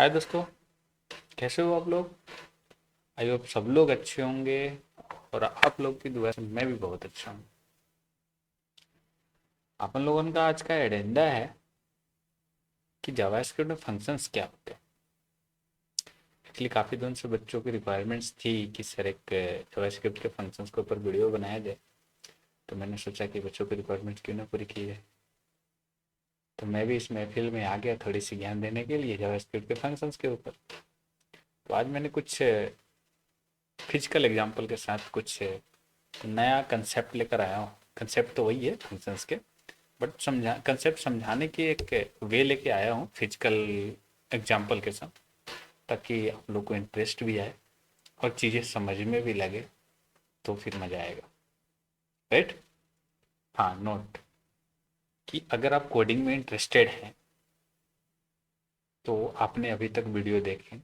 हाय दोस्तों, कैसे हो आप लोग। आई होप सब लोग अच्छे होंगे और आप लोग की दुआ से मैं भी बहुत अच्छा हूँ। अपन लोगों का आज का एजेंडा है कि जावास्क्रिप्ट में फंक्शंस क्या होते हैं। एक्चुअली काफ़ी दिन से बच्चों की रिक्वायरमेंट्स थी कि सर एक जावास्क्रिप्ट के फंक्शंस के ऊपर वीडियो बनाया जाए। तो मैंने सोचा कि बच्चों की रिक्वायरमेंट्स क्यों ना पूरी की जाए। तो मैं भी इस महफिल में आ गया थोड़ी सी ज्ञान देने के लिए जावास्क्रिप्ट के फंक्शंस के ऊपर। तो आज मैंने कुछ फिजिकल एग्जांपल के साथ कुछ नया कंसेप्ट लेकर आया हूँ। कंसेप्ट तो वही है फंक्शंस के, बट कंसेप्ट समझाने की एक वे लेके आया हूँ फिजिकल एग्जांपल के साथ, ताकि आप लोग को इंटरेस्ट भी आए और चीज़ें समझ में भी लगे। तो फिर मज़ा आएगा, राइट। हाँ, नोट कि अगर आप कोडिंग में इंटरेस्टेड हैं तो आपने अभी तक वीडियो देखें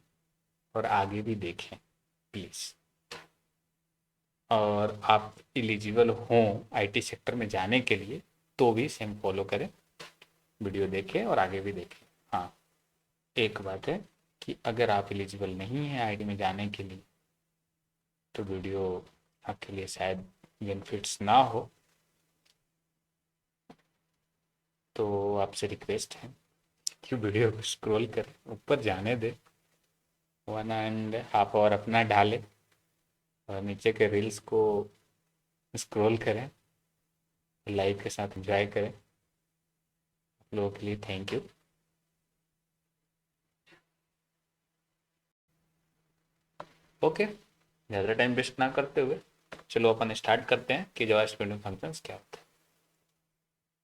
और आगे भी देखें प्लीज़। और आप एलिजिबल हों आईटी सेक्टर में जाने के लिए तो भी सेम फॉलो करें, वीडियो देखें और आगे भी देखें। हाँ, एक बात है कि अगर आप एलिजिबल नहीं हैं आईटी में जाने के लिए तो वीडियो आपके लिए शायद बेनिफिट्स ना हो। तो आपसे रिक्वेस्ट है कि वीडियो को स्क्रॉल करें, ऊपर जाने दें, वन एंड हाफ आवर अपना डालें और नीचे के रील्स को स्क्रॉल करें, लाइव के साथ एंजॉय करें। आप लोगों के लिए थैंक यू। ओके, ज़्यादा टाइम वेस्ट ना करते हुए चलो अपन स्टार्ट करते हैं कि जावास्क्रिप्ट में फंक्शंस क्या होते हैं।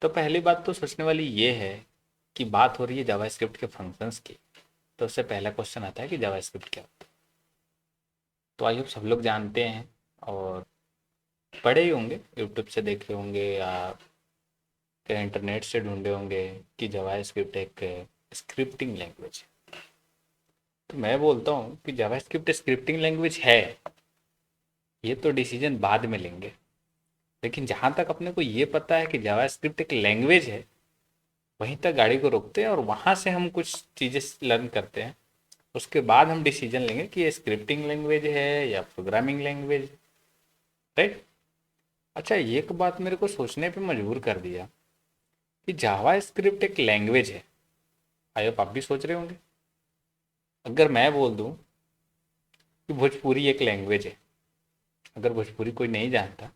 तो पहली बात तो सोचने वाली ये है कि बात हो रही है जावास्क्रिप्ट के फंक्शंस की, तो उससे पहला क्वेश्चन आता है कि जावास्क्रिप्ट क्या होता है। तो आई होप सब लोग जानते हैं और पढ़े ही होंगे, यूट्यूब से देखे होंगे या कहीं इंटरनेट से ढूंढे होंगे कि जावास्क्रिप्ट एक स्क्रिप्टिंग लैंग्वेज है। तो मैं बोलता हूँ कि जावास्क्रिप्ट स्क्रिप्टिंग लैंग्वेज है, ये तो डिसीजन बाद में लेंगे। लेकिन जहाँ तक अपने को ये पता है कि जावास्क्रिप्ट एक लैंग्वेज है, वहीं तक गाड़ी को रोकते हैं और वहाँ से हम कुछ चीज़ें लर्न करते हैं। उसके बाद हम डिसीजन लेंगे कि ये स्क्रिप्टिंग लैंग्वेज है या प्रोग्रामिंग लैंग्वेज, राइट। अच्छा, एक बात मेरे को सोचने पे मजबूर कर दिया कि जावा स्क्रिप्ट एक लैंग्वेज है। आई होप आप भी सोच रहे होंगे। अगर मैं बोल दूं कि भोजपुरी एक लैंग्वेज है, अगर भोजपुरी कोई नहीं जानता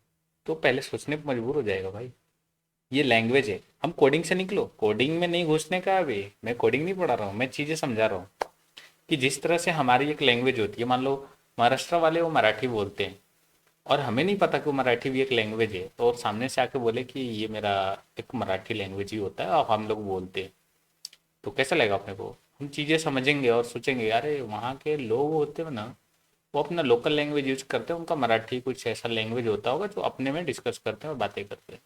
तो पहले सोचने पे मजबूर हो जाएगा भाई, ये लैंग्वेज है। हम कोडिंग से निकलो, कोडिंग में नहीं घुसने का। अभी मैं कोडिंग नहीं पढ़ा रहा हूँ, मैं चीज़ें समझा रहा हूँ कि जिस तरह से हमारी एक लैंग्वेज होती है। मान लो महाराष्ट्र वाले वो मराठी बोलते हैं और हमें नहीं पता कि वो मराठी भी एक लैंग्वेज है, तो और सामने से आके बोले कि ये मेरा एक मराठी लैंग्वेज ही होता है और हम लोग बोलते हैं, तो कैसा लगेगा अपने को। हम चीज़ें समझेंगे और सोचेंगे अरे वहाँ के लोग होते हैं ना, वो अपना लोकल लैंग्वेज यूज करते हैं, उनका मराठी कुछ ऐसा लैंग्वेज होता होगा जो अपने में डिस्कस करते हैं और बातें करते हैं।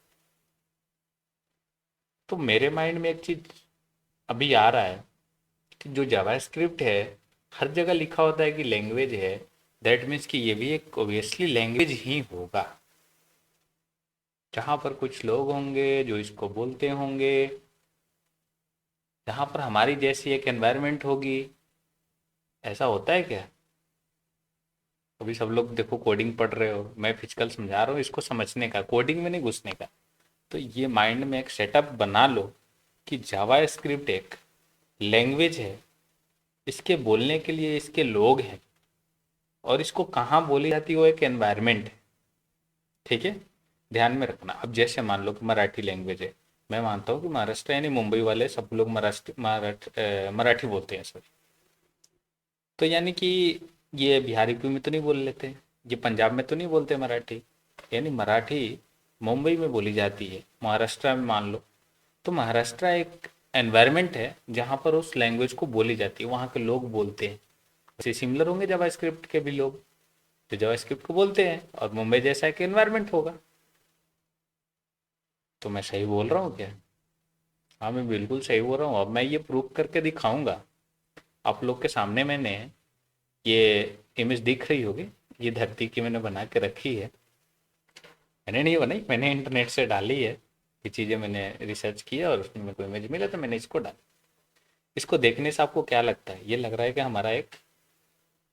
तो मेरे माइंड में एक चीज़ अभी आ रहा है कि जो जावास्क्रिप्ट है हर जगह लिखा होता है कि लैंग्वेज है, दैट मीन्स कि ये भी एक ओबियसली लैंग्वेज ही होगा, जहाँ पर कुछ लोग होंगे जो इसको बोलते होंगे, जहाँ पर हमारी जैसी एक एनवायरनमेंट होगी। ऐसा होता है क्या। अभी सब लोग देखो कोडिंग पढ़ रहे हो, मैं फिजिकल समझा रहा हूँ इसको समझने का, कोडिंग में नहीं घुसने का। तो ये माइंड में एक सेटअप बना लो कि जावा स्क्रिप्ट एक लैंग्वेज है, इसके बोलने के लिए इसके लोग हैं और इसको कहाँ बोली जाती है वो एक एनवायरनमेंट है। ठीक है, ध्यान में रखना। अब जैसे मान लो कि मराठी लैंग्वेज है, मैं मानता हूँ कि महाराष्ट्र यानी मुंबई वाले सब लोग मराठी बोलते हैं सॉरी। तो यानी कि ये बिहार यूपी में तो नहीं बोल लेते, ये पंजाब में तो नहीं बोलते मराठी। यानी मराठी मुंबई में बोली जाती है, महाराष्ट्र में मान लो। तो महाराष्ट्र एक एनवायरनमेंट है जहाँ पर उस लैंग्वेज को बोली जाती है, वहाँ के लोग बोलते हैं। वैसे सिमिलर होंगे जावास्क्रिप्ट के भी लोग, जो जावास्क्रिप्ट को बोलते हैं, और मुंबई जैसा एक एनवायरनमेंट होगा। तो मैं सही बोल रहा हूँ क्या। हाँ, मैं बिल्कुल सही बोल रहा हूँ। अब मैं ये प्रूव करके दिखाऊंगा आप लोग के सामने। मैंने ये इमेज दिख रही होगी, ये धरती की मैंने बना के रखी है। मैंने नहीं बनाई, मैंने इंटरनेट से डाली है। ये चीज़ें मैंने रिसर्च किया और उसमें मेरे को इमेज मिला तो मैंने इसको डाला। इसको देखने से आपको क्या लगता है? ये लग रहा है कि हमारा एक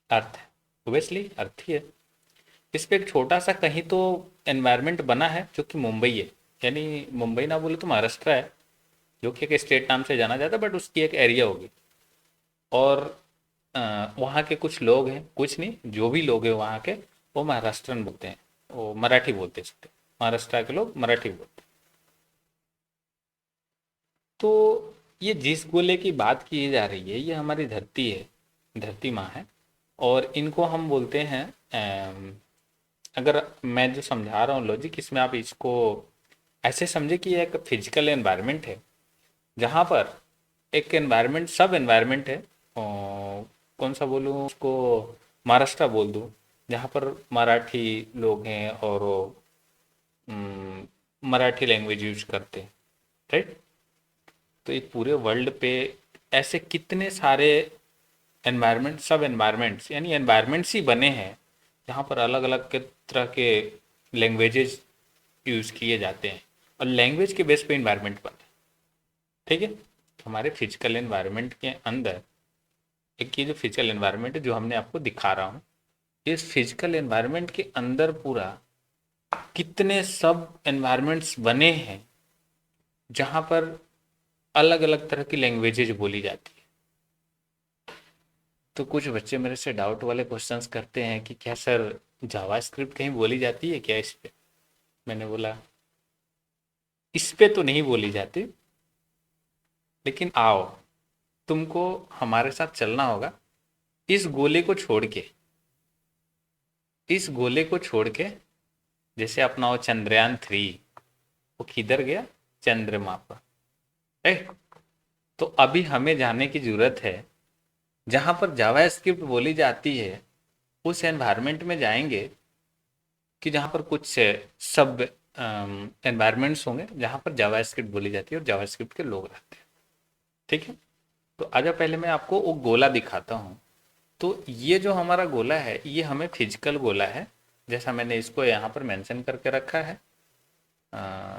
अर्थ है, ओबियसली अर्थ ही है। इस पे एक छोटा सा कहीं तो एनवायरनमेंट बना है जो कि मुंबई है, यानी मुंबई ना बोले तो महाराष्ट्र है, जो कि एक स्टेट नाम से जाना जाता है, बट उसकी एक एरिया होगी। और वहाँ के कुछ लोग हैं, कुछ नहीं, जो भी लोग हैं वहाँ के, वो महाराष्ट्रन बोलते हैं, वो मराठी बोलते हैं, महाराष्ट्र के लोग मराठी बोलते हैं। तो ये जिस गोले की बात की जा रही है ये हमारी धरती है, धरती माँ है। और इनको हम बोलते हैं अगर मैं जो समझा रहा हूँ लॉजिक, इसमें आप इसको ऐसे समझे कि ये एक फिजिकल एनवायरनमेंट है, जहाँ पर एक एनवायरनमेंट सब एनवायरनमेंट है। कौन सा बोलूँ उसको, महाराष्ट्र बोल दूँ, जहाँ पर मराठी लोग हैं और वो मराठी लैंग्वेज यूज करते हैं, राइट। तो ये पूरे वर्ल्ड पे ऐसे कितने सारे एनवायरनमेंट, सब एनवायरनमेंट्स यानी एनवायरनमेंट्स ही बने हैं जहाँ पर अलग अलग के तरह के लैंग्वेजेस यूज़ किए जाते हैं, और लैंग्वेज के बेस पे इन्वायरमेंट बनता है, ठीक है। हमारे फिजिकल एनवायरनमेंट के अंदर एक ये जो फिजिकल एनवायरनमेंट है जो हमने आपको दिखा रहा हूँ, इस फिजिकल एनवायरनमेंट के अंदर पूरा कितने सब एनवायरनमेंट्स बने हैं जहाँ पर अलग अलग तरह की लैंग्वेजेज बोली जाती है। तो कुछ बच्चे मेरे से डाउट वाले क्वेश्चंस करते हैं कि क्या सर जावा स्क्रिप्ट कहीं बोली जाती है क्या इस पे? मैंने बोला इस पे तो नहीं बोली जाती, लेकिन आओ तुमको हमारे साथ चलना होगा। इस गोले को छोड़ के, इस गोले को छोड़ के, जैसे अपना वो चंद्रयान 3, वो किधर गया? चंद्रमा पर, राइट। तो अभी हमें जाने की जरूरत है जहां पर जावा स्क्रिप्ट बोली जाती है, उस एनवायरनमेंट में जाएंगे कि जहाँ पर कुछ सब एनवायरनमेंट्स होंगे जहाँ पर जावा स्क्रिप्ट बोली जाती है और जावा स्क्रिप्ट के लोग रहते हैं, ठीक है। तो आजा पहले मैं आपको वो गोला दिखाता हूँ। तो ये जो हमारा गोला है ये हमें फिजिकल गोला है, जैसा मैंने इसको यहाँ पर मेंशन करके रखा है।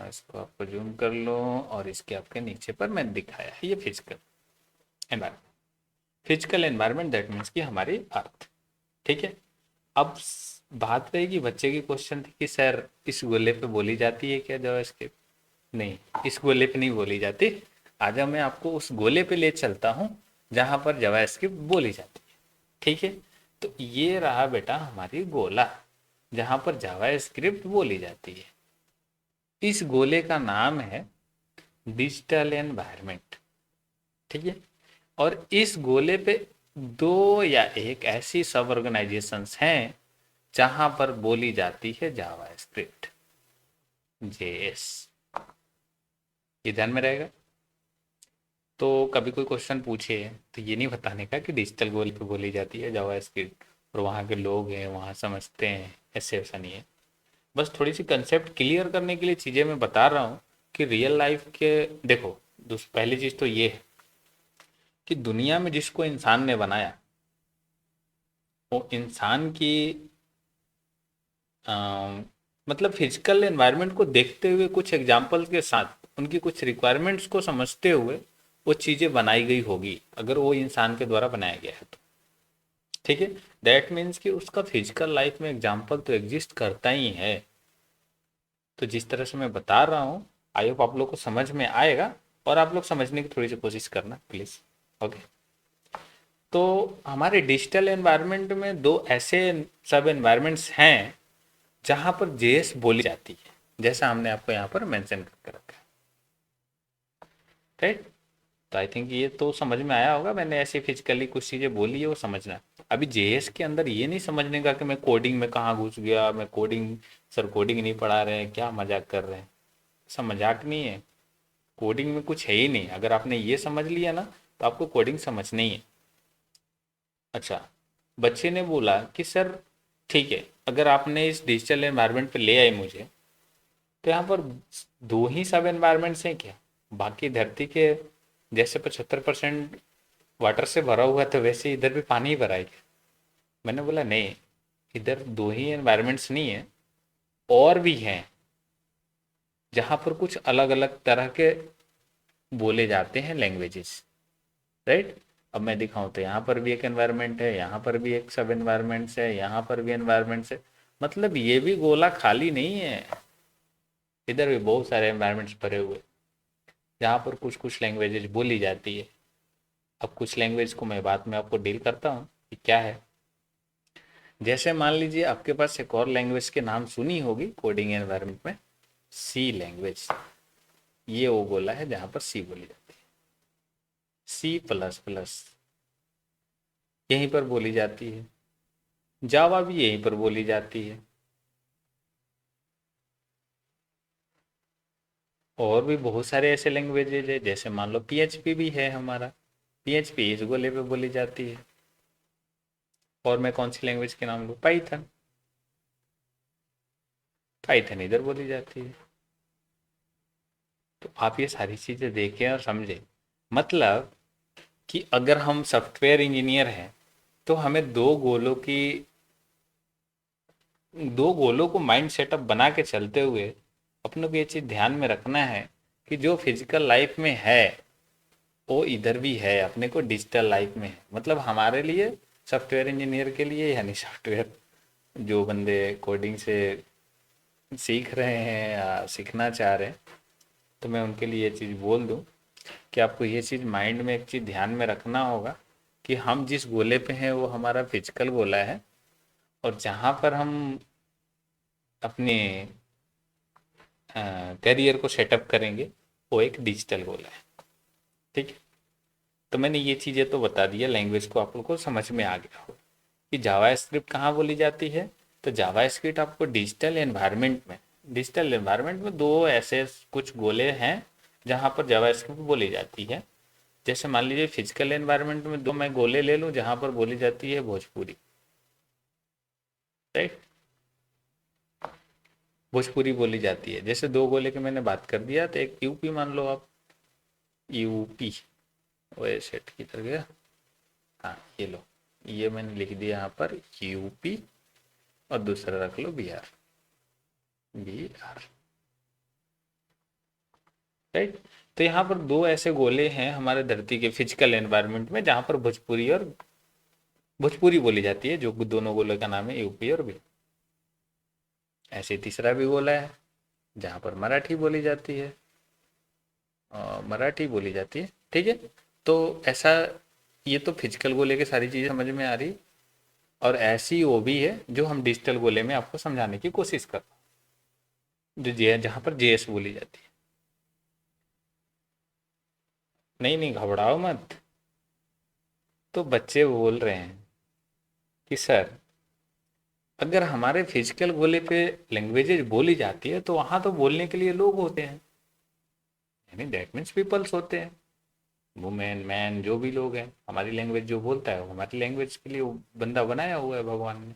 इसको आपको जूम कर लो और इसके आपके नीचे पर मैंने दिखाया है, ये physical environment, physical environment that means कि हमारी अर्थ, ठीक है। अब बात रहेगी बच्चे की क्वेश्चन थी कि सर इस गोले पे बोली जाती है क्या जावास्क्रिप्ट? नहीं, इस गोले पे नहीं बोली जाती। आज मैं आपको उस गोले पे ले चलता हूँ जहां पर जावास्क्रिप्ट बोली जाती है, ठीक है। तो ये रहा बेटा हमारी गोला जहां पर जावास्क्रिप्ट बोली जाती है। इस गोले का नाम है डिजिटल एनवायरनमेंट, ठीक है। और इस गोले पे दो या एक ऐसी सब ऑर्गेनाइजेशंस हैं जहां पर बोली जाती है जावास्क्रिप्ट, जेएस, ये ध्यान में रहेगा। तो कभी कोई क्वेश्चन पूछे तो ये नहीं बताने का कि डिजिटल गोल पे बोली जाती है जावास्क्रिप्ट और वहाँ के लोग हैं वहाँ समझते हैं, ऐसे ऐसा नहीं है। बस थोड़ी सी कंसेप्ट क्लियर करने के लिए चीज़ें मैं बता रहा हूँ कि रियल लाइफ के, देखो पहली चीज़ तो ये है कि दुनिया में जिसको इंसान ने बनाया, वो इंसान की मतलब फिजिकल एनवायरनमेंट को देखते हुए, कुछ एग्जाम्पल के साथ, उनकी कुछ रिक्वायरमेंट्स को समझते हुए वो चीज़ें बनाई गई होगी, अगर वो इंसान के द्वारा बनाया गया है तो, ठीक है। दैट मीन्स कि उसका फिजिकल लाइफ में एग्जाम्पल तो एग्जिस्ट करता ही है। तो जिस तरह से मैं बता रहा हूँ आई होप आप लोग को समझ में आएगा, और आप लोग समझने की थोड़ी सी कोशिश करना प्लीज़, ओके। तो हमारे डिजिटल एनवायरनमेंट में दो ऐसे सब एनवायरनमेंट्स हैं जहां पर जेएस बोली जाती है, जैसा हमने आपको यहाँ पर मेंशन करके रखा है, राइट। तो आई थिंक ये तो समझ में आया होगा, मैंने ऐसे फिजिकली कुछ चीज़ें बोली है वो समझना। अभी जेएस के अंदर ये नहीं समझने का कि मैं कोडिंग में कहाँ घुस गया, मैं कोडिंग, सर कोडिंग नहीं पढ़ा रहे हैं क्या, मजाक कर रहे हैं, ऐसा मजाक नहीं है। कोडिंग में कुछ है ही नहीं, अगर आपने ये समझ लिया ना तो आपको कोडिंग समझनी है। अच्छा, बच्चे ने बोला कि सर ठीक है, अगर आपने इस डिजिटल एनवायरनमेंट पे ले आए मुझे, तो यहाँ पर दो ही सब एनवायरनमेंट्स हैं क्या? बाकी धरती के जैसे 75% वाटर से भरा हुआ है तो वैसे इधर भी पानी ही भरा है क्या? मैंने बोला नहीं, इधर दो ही एनवायरनमेंट्स नहीं है, और भी हैं जहाँ पर कुछ अलग अलग तरह के बोले जाते हैं लैंग्वेजेस, राइट। अब मैं दिखाऊं तो यहाँ पर भी एक एनवायरनमेंट है, यहाँ पर भी एक सब एनवायरनमेंट्स है, यहाँ पर भी एनवायरनमेंट्स है। मतलब ये भी गोला खाली नहीं है, इधर भी बहुत सारे एनवायरनमेंट्स भरे हुए, जहाँ पर कुछ कुछ लैंग्वेजेज बोली जाती है। अब कुछ लैंग्वेज को मैं बाद में आपको डील करता हूँ कि क्या है। जैसे मान लीजिए आपके पास एक और लैंग्वेज के नाम सुनी होगी कोडिंग एनवायरनमेंट में, सी लैंग्वेज। ये वो गोला है जहाँ पर सी बोली जाती है, सी प्लस प्लस यहीं पर बोली जाती है, जावा भी यहीं पर बोली जाती है, और भी बहुत सारे ऐसे लैंग्वेजेज है। जैसे मान लो पीएचपी भी है हमारा, पीएचपी इस गोले पे बोली जाती है। और मैं कौन सी लैंग्वेज के नाम लूँ, पाइथन, पाइथन इधर बोली जाती है। तो आप ये सारी चीज़ें देखें और समझें, मतलब कि अगर हम सॉफ्टवेयर इंजीनियर हैं तो हमें दो गोलों को माइंड सेटअप बना के चलते हुए अपनों को ये चीज़ ध्यान में रखना है कि जो फिजिकल लाइफ में है वो इधर भी है, अपने को डिजिटल लाइफ में है। मतलब हमारे लिए, सॉफ्टवेयर इंजीनियर के लिए, यानी सॉफ्टवेयर जो बंदे कोडिंग से सीख रहे हैं या सीखना चाह रहे हैं, तो मैं उनके लिए ये चीज़ बोल दूं कि आपको ये चीज़ माइंड में एक चीज़ ध्यान में रखना होगा कि हम जिस गोले पे हैं वो हमारा फिजिकल गोला है, और जहाँ पर हम अपने करियर को सेटअप करेंगे वो एक डिजिटल गोला है। ठीक है, तो मैंने ये चीज़ें तो बता दिया, लैंग्वेज को आप लोग को समझ में आ गया हो कि जावा स्क्रिप्ट कहाँ बोली जाती है। तो जावा स्क्रिप्ट आपको डिजिटल एनवायरनमेंट में दो ऐसे कुछ गोले हैं जहाँ पर जावा स्क्रिप्ट बोली जाती है। जैसे मान लीजिए फिजिकल एनवायरनमेंट में दो मैं गोले ले लूँ जहाँ पर बोली जाती है भोजपुरी, राइट, भोजपुरी बोली जाती है। जैसे दो गोले की मैंने बात कर दिया, तो एक यूपी मान लो आप, यूपी, वो सेट की तरह गया, हाँ ये लो, ये मैंने लिख दिया यहाँ पर यूपी, और दूसरा रख लो बिहार, बिहार, राइट। तो यहाँ पर दो ऐसे गोले हैं हमारे धरती के फिजिकल एनवायरनमेंट में जहाँ पर भोजपुरी बोली जाती है, जो दोनों गोले का नाम है यूपी और बिहार। ऐसे तीसरा भी गोला है जहाँ पर मराठी बोली जाती है, मराठी बोली जाती है। ठीक है, तो ऐसा, ये तो फिजिकल गोले की सारी चीज़ें समझ में आ रही। और ऐसी वो भी है जो हम डिजिटल गोले में आपको समझाने की कोशिश कर रहे हैं, जो जे जहाँ पर जेएस बोली जाती है। नहीं नहीं, घबराओ मत। तो बच्चे बोल रहे हैं कि सर अगर हमारे फिजिकल गोले पे लैंग्वेजेज बोली जाती है तो वहाँ तो बोलने के लिए लोग होते हैं, यानी दैट मीन्स पीपल्स होते हैं, वुमेन मैन जो भी लोग हैं। हमारी लैंग्वेज जो बोलता है वो हमारी लैंग्वेज के लिए वो बंदा बनाया हुआ है भगवान ने।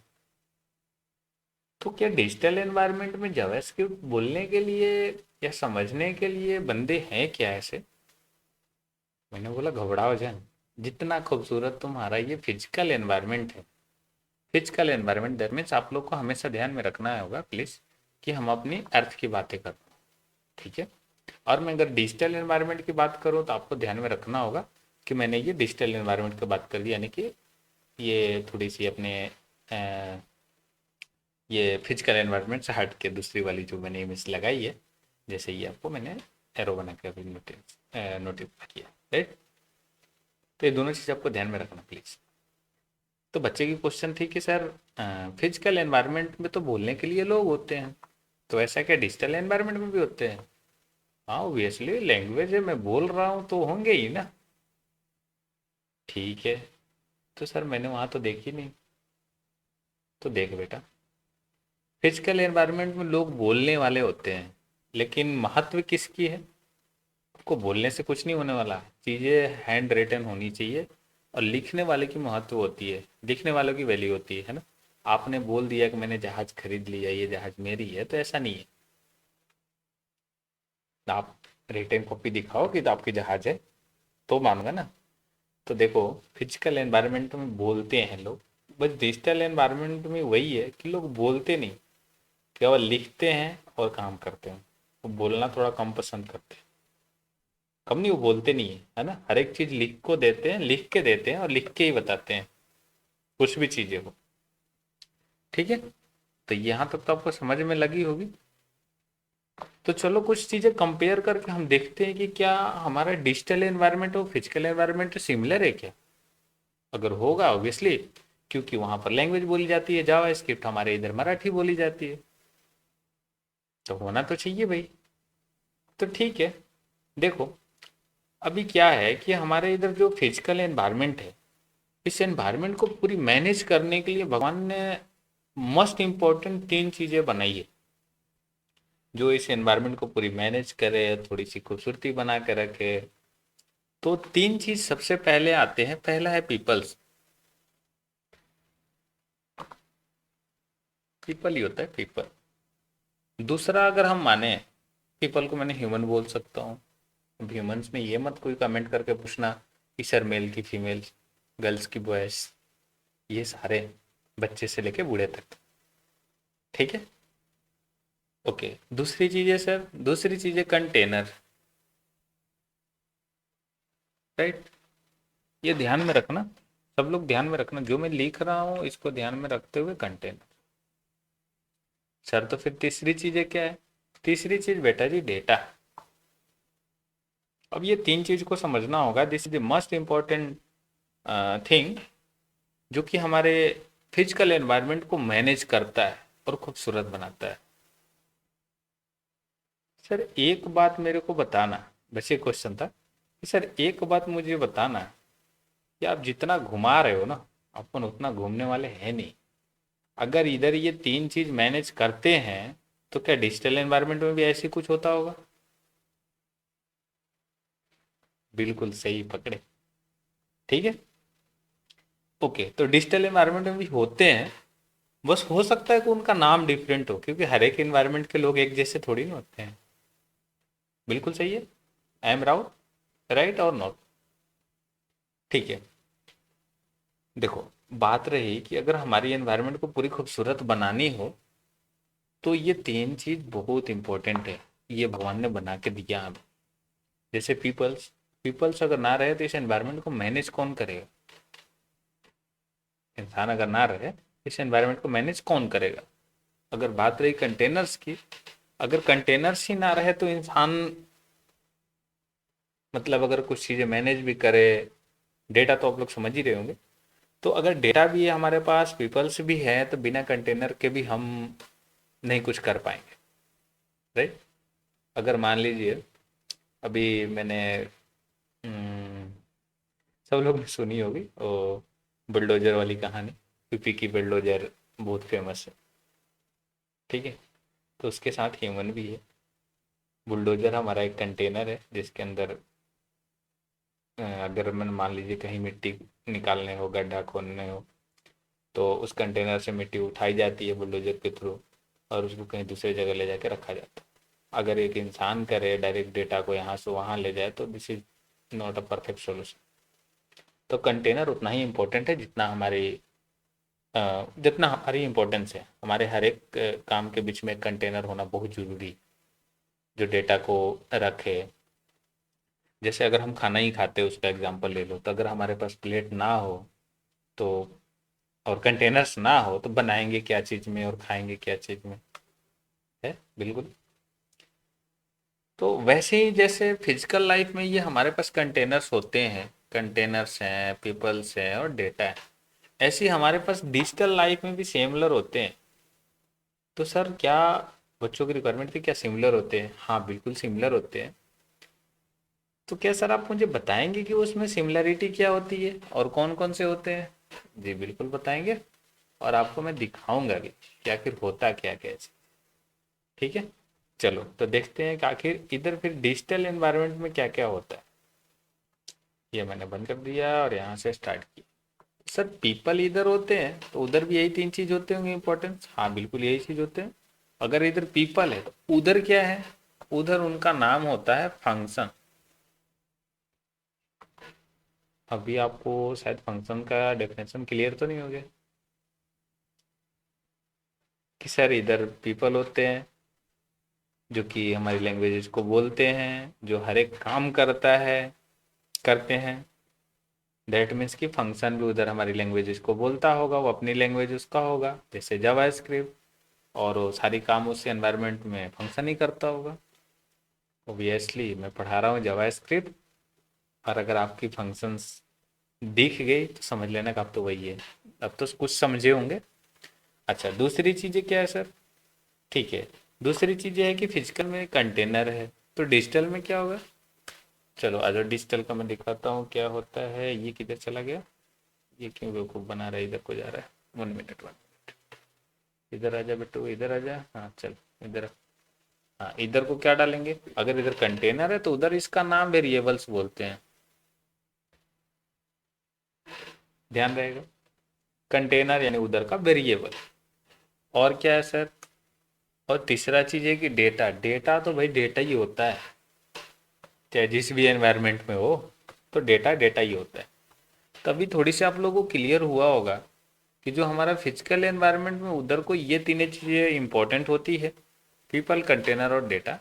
तो क्या डिजिटल एनवायरनमेंट में जावास्क्रिप्ट बोलने के लिए या समझने के लिए बंदे हैं क्या ऐसे? मैंने बोला घबराओ जन, जितना खूबसूरत तुम्हारा ये फिजिकल एनवायरनमेंट है, फिजिकल एनवायरनमेंट दैट मीन्स आप लोग को हमेशा ध्यान में रखना होगा प्लीज कि हम अपनी अर्थ की बातें कर रहे हैं। ठीक है, और मैं अगर डिजिटल एनवायरनमेंट की बात करूँ तो आपको ध्यान में रखना होगा कि मैंने ये डिजिटल एनवायरनमेंट की बात कर दी, यानी कि ये थोड़ी सी अपने ये फिजिकल एनवायरनमेंट से हट के दूसरी वाली जो मैंने इमेज लगाई है, जैसे ये आपको मैंने एरो बना के अभी नोटिफाई किया, राइट। तो ये दोनों चीज़ आपको ध्यान में रखना प्लीज। तो बच्चे की क्वेश्चन थी कि सर फिजिकल एनवायरनमेंट में तो बोलने के लिए लोग होते हैं, तो ऐसा क्या डिजिटल एनवायरनमेंट में भी होते हैं? हाँ ऑब्वियसली, लैंग्वेज है, मैं बोल रहा हूँ तो होंगे ही ना। ठीक है, तो सर मैंने वहाँ तो देखी नहीं। तो देख बेटा, फिजिकल एनवायरनमेंट में लोग बोलने वाले होते हैं, लेकिन महत्व किसकी है? आपको बोलने से कुछ नहीं होने वाला, चीज़ें हैंड रिटन होनी चाहिए। और लिखने वाले की महत्व होती है, लिखने वालों की वैल्यू होती है ना। आपने बोल दिया कि मैंने जहाज खरीद लिया, ये जहाज मेरी है, तो ऐसा नहीं है। आप रिटन कॉपी दिखाओ कि तो आपकी जहाज है तो मानूंगा ना। तो देखो, फिजिकल एनवायरनमेंट में बोलते हैं लोग, बस डिजिटल एनवायरनमेंट में वही है कि लोग बोलते नहीं, केवल लिखते हैं और काम करते हैं। वो बोलना थोड़ा कम पसंद करते हैं। कंपनी वो बोलते नहीं है ना, हर एक चीज लिख को देते हैं, लिख के देते हैं और लिख के ही बताते हैं कुछ भी चीजें को। ठीक है, तो यहाँ तक तो आपको समझ में लगी होगी। तो चलो कुछ चीजें कंपेयर करके हम देखते हैं कि क्या हमारा डिजिटल एनवायरनमेंट और फिजिकल एनवायरनमेंट सिमिलर है क्या। अगर होगा ऑब्वियसली, क्योंकि वहां पर लैंग्वेज बोली जाती है जावा स्क्रिप्ट, हमारे इधर मराठी बोली जाती है, तो होना तो चाहिए भाई। तो ठीक है, देखो अभी क्या है कि हमारे इधर जो फिजिकल एनवायरनमेंट है, इस एनवायरनमेंट को पूरी मैनेज करने के लिए भगवान ने मोस्ट इंपॉर्टेंट तीन चीजें बनाई है, जो इस एनवायरनमेंट को पूरी मैनेज करे, थोड़ी सी खूबसूरती बना के रखे। तो तीन चीज सबसे पहले आते हैं, पहला है पीपल्स, पीपल ही होता है पीपल। दूसरा अगर हम माने, पीपल को मैंने ह्यूमन बोल सकता हूँ। अब ह्यूमंस में ये मत कोई कमेंट करके पूछना कि सर मेल की फीमेल, गर्ल्स की बॉयज, ये सारे बच्चे से लेके बूढ़े तक। ठीक है, ओके। दूसरी चीज है सर, दूसरी चीज है कंटेनर, राइट। ये ध्यान में रखना, सब लोग ध्यान में रखना, जो मैं लिख रहा हूँ इसको ध्यान में रखते हुए कंटेनर। सर तो फिर तीसरी चीज है क्या है, तीसरी चीज बेटा जी डेटा। अब ये तीन चीज को समझना होगा, this is the most important thing, जो कि हमारे फिजिकल एनवायरनमेंट को मैनेज करता है और खूबसूरत बनाता है। सर एक बात मेरे को बताना, बस ये क्वेश्चन था कि सर एक बात मुझे बताना कि आप जितना घुमा रहे हो ना, अपन उतना घूमने वाले हैं नहीं। अगर इधर ये तीन चीज मैनेज करते हैं तो क्या डिजिटल एनवायरनमेंट में भी ऐसी कुछ होता होगा। बिल्कुल सही पकड़े। ठीक है, ओके। तो डिजिटल एनवायरनमेंट में भी होते हैं, बस हो सकता है कि उनका नाम डिफरेंट हो, क्योंकि हर एक एनवायरनमेंट के लोग एक जैसे थोड़ी ना होते हैं। बिल्कुल सही है, आई एम राइट और नॉट। ठीक है, देखो बात रही कि अगर हमारी एनवायरनमेंट को पूरी खूबसूरत बनानी हो, तो ये तीन चीज बहुत इंपॉर्टेंट है, ये भगवान ने बना के दिया हमें। जैसे पीपल्स, पीपल्स अगर ना रहे तो इस एनवायरनमेंट को मैनेज कौन करेगा। इंसान अगर ना रहे, इस एनवायरनमेंट को मैनेज कौन करेगा। अगर बात रही कंटेनर्स की, अगर कंटेनर्स ही ना रहे तो इंसान, मतलब अगर कुछ चीजें मैनेज भी करे, डेटा तो आप लोग समझ ही रहे होंगे, तो अगर डेटा भी है हमारे पास, पीपल्स भी है, तो बिना कंटेनर के भी हम नहीं कुछ कर पाएंगे, राइट। अगर मान लीजिए अभी मैंने सब लोग ने सुनी होगी वो बुलडोजर वाली कहानी, यूपी की बुलडोजर बहुत फेमस है। ठीक है, तो उसके साथ ह्यूमन भी है। बुलडोजर हमारा एक कंटेनर है जिसके अंदर अगर मैं मान लीजिए कहीं मिट्टी निकालने हो, गड्ढा खोदने हो, तो उस कंटेनर से मिट्टी उठाई जाती है बुलडोजर के थ्रू और उसको कहीं दूसरी जगह ले जाके रखा जाता है। अगर एक इंसान करे डायरेक्ट डेटा को यहाँ से वहाँ ले जाए तो this is not a perfect solution. तो कंटेनर उतना ही इम्पोर्टेंट है जितना हमारी इम्पोर्टेंस है, हमारे हर एक काम के बीच में कंटेनर होना बहुत ज़रूरी है, जो डेटा को रखे। जैसे अगर हम खाना ही खाते हैं उसका एग्जांपल ले लो, तो अगर हमारे पास प्लेट ना हो तो, और कंटेनर्स ना हो तो बनाएंगे क्या चीज़ में और खाएंगे क्या चीज़ में, है बिल्कुल। तो वैसे ही जैसे फिजिकल लाइफ में ये हमारे पास कंटेनर्स होते हैं, कंटेनर्स हैं, पीपल्स हैं और डेटा है, ऐसे ही हमारे पास डिजिटल लाइफ में भी सिमिलर होते हैं। तो सर क्या बच्चों की रिक्वायरमेंट थी, क्या सिमिलर होते हैं। हाँ बिल्कुल सिमिलर होते हैं। तो क्या सर आप मुझे बताएंगे कि उसमें सिमिलरिटी क्या होती है और कौन कौन से होते हैं। जी बिल्कुल बताएंगे, और आपको मैं दिखाऊंगा भी कि आखिर होता क्या क्या है। ठीक है, चलो तो देखते हैं कि आखिर इधर फिर डिजिटल एनवायरनमेंट में क्या क्या होता है। ये मैंने बंद कर दिया और यहाँ से स्टार्ट किया। सर पीपल इधर होते हैं तो उधर भी यही तीन चीज होते होंगे इंपॉर्टेंस। हाँ बिल्कुल यही चीज होते हैं। अगर इधर पीपल है तो उधर क्या है, उधर उनका नाम होता है फंक्शन। अभी आपको शायद फंक्शन का डेफिनेशन क्लियर तो नहीं हो गया कि सर इधर पीपल होते हैं जो कि हमारी लैंग्वेजेस को बोलते हैं, जो हर एक काम करते हैं। दैट मीन्स कि फंक्शन भी उधर हमारी लैंग्वेजेस को बोलता होगा, वो अपनी लैंग्वेज उसका होगा, जैसे जावा स्क्रिप्ट, और वो सारी काम उस एनवायरनमेंट में फंक्शन ही करता होगा। ओबियसली मैं पढ़ा रहा हूँ जावा स्क्रिप्ट, और अगर आपकी फंक्शंस दिख गई तो समझ लेना कि अब तो वही है। अब तो कुछ समझे होंगे। अच्छा, दूसरी चीज़ें क्या है सर? ठीक है, दूसरी चीज़ ये है कि फिजिकल में कंटेनर है, तो डिजिटल में क्या होगा? चलो आज डिजिटल का मैं दिखाता हूँ क्या होता है। ये किधर चला गया? ये क्यों बेवकूफ़ बना रहा है? इधर को जा रहा है। 1 मिनट 1 मिनट, इधर आजा बेटू, इधर आजा। हाँ चल, इधर। हाँ, इधर को क्या डालेंगे? अगर इधर कंटेनर है तो उधर इसका नाम वेरिएबल्स बोलते हैं, ध्यान रहेगा। कंटेनर यानी उधर का वेरिएबल। और क्या है सर? और तीसरा चीज़ है कि डेटा। डेटा तो भाई डेटा ही होता है, चाहे जिस भी एनवायरनमेंट में हो, तो डेटा डेटा ही होता है। तभी थोड़ी सी आप लोगों को क्लियर हुआ होगा कि जो हमारा फिजिकल एनवायरनमेंट में उधर को ये तीनों चीज़ें इंपॉर्टेंट होती है, पीपल, कंटेनर और डेटा।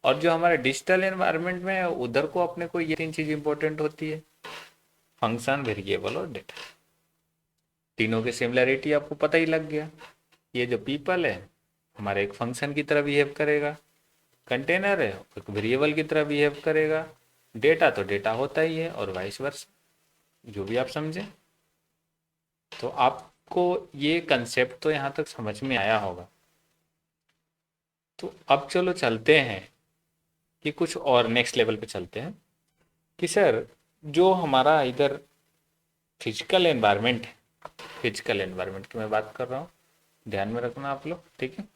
और जो हमारे डिजिटल एनवायरनमेंट में है उधर को अपने को ये तीन चीज़ इंपॉर्टेंट होती है, फंक्शन, वेरिएबल और डेटा। तीनों की सिमिलरिटी आपको पता ही लग गया। ये जो पीपल है हमारे एक फंक्शन की तरह बिहेव करेगा, कंटेनर है एक वेरिएबल की तरह बिहेव करेगा, डेटा तो डेटा होता ही है, और वाइस वर्सा, जो भी आप समझे। तो आपको ये कंसेप्ट तो यहाँ तक समझ में आया होगा। तो अब चलो चलते हैं कि कुछ और नेक्स्ट लेवल पे चलते हैं कि सर जो हमारा इधर फिजिकल एनवायरनमेंट है, फिजिकल एनवायरनमेंट की मैं बात कर रहा हूँ, ध्यान में रखना आप लोग, ठीक है।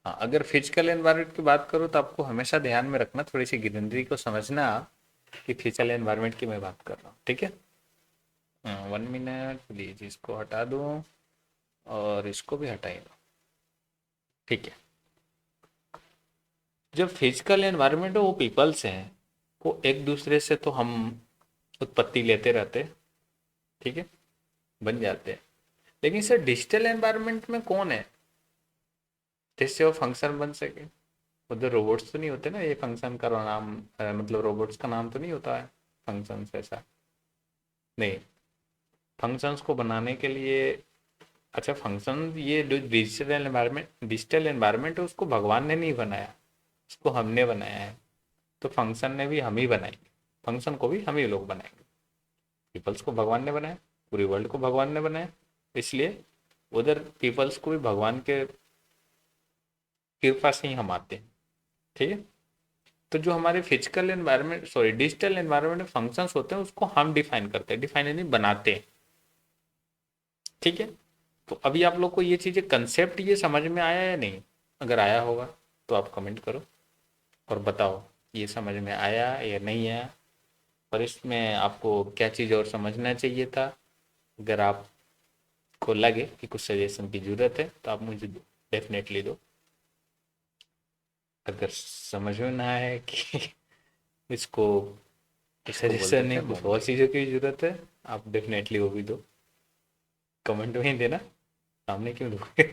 हाँ, अगर फिजिकल एनवायरनमेंट की बात करो तो आपको हमेशा ध्यान में रखना, थोड़ी सी ग्रीनरी को समझना कि फिजिकल एनवायरनमेंट की मैं बात कर रहा हूँ, ठीक है। 1 मिनट प्लीज, इसको हटा दूँ और इसको भी हटा ही दो, ठीक है। जो फिजिकल एनवायरनमेंट है वो पीपल्स हैं, वो एक दूसरे से तो हम उत्पत्ति लेते रहते हैं, ठीक है, बन जाते हैं। लेकिन सर डिजिटल एनवायरनमेंट में कौन है जिससे वो फंक्शन बन सके? उधर रोबोट्स तो नहीं होते ना, ये फंक्शन का नाम मतलब रोबोट्स का नाम तो नहीं होता है फंक्शंस, ऐसा नहीं। फंक्शंस को बनाने के लिए, अच्छा फंक्शन, ये जो डिजिटल एनवायरनमेंट है उसको भगवान ने नहीं बनाया, उसको हमने बनाया है। तो फंक्शन ने भी हम ही बनाई, फंक्शन को भी हम ही लोग बनाएंगे। पीपल्स को भगवान ने बनाया, पूरी वर्ल्ड को भगवान ने बनाया, इसलिए उधर पीपल्स को भी भगवान के कृपा से ही हम आते हैं, ठीक है। तो जो हमारे physical environment, sorry digital environment में फंक्शंस होते हैं उसको हम डिफाइन करते हैं, डिफाइन नहीं बनाते हैं, ठीक है। तो अभी आप लोग को ये चीज़ें कंसेप्ट ये समझ में आया या नहीं? अगर आया होगा तो आप कमेंट करो और बताओ ये समझ में आया या नहीं आया, और इसमें आपको क्या चीज़ और समझना चाहिए था। अगर आपको लगे कि कुछ सजेशन की ज़रूरत है तो आप मुझे डेफिनेटली दो। अगर समझ में ना आए कि इसको सजेशन नहीं, कुछ और चीज़ों की ज़रूरत है, आप डेफिनेटली वो भी दो, कमेंट में ही देना, सामने क्यों दोगे?